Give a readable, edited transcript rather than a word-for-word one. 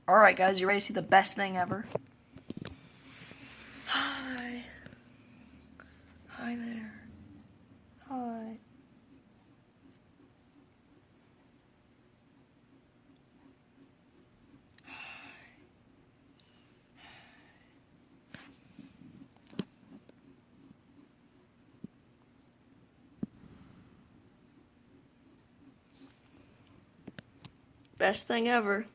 Alright guys, you ready to see the best thing ever? Hi. Hi there. Hi. Best thing ever.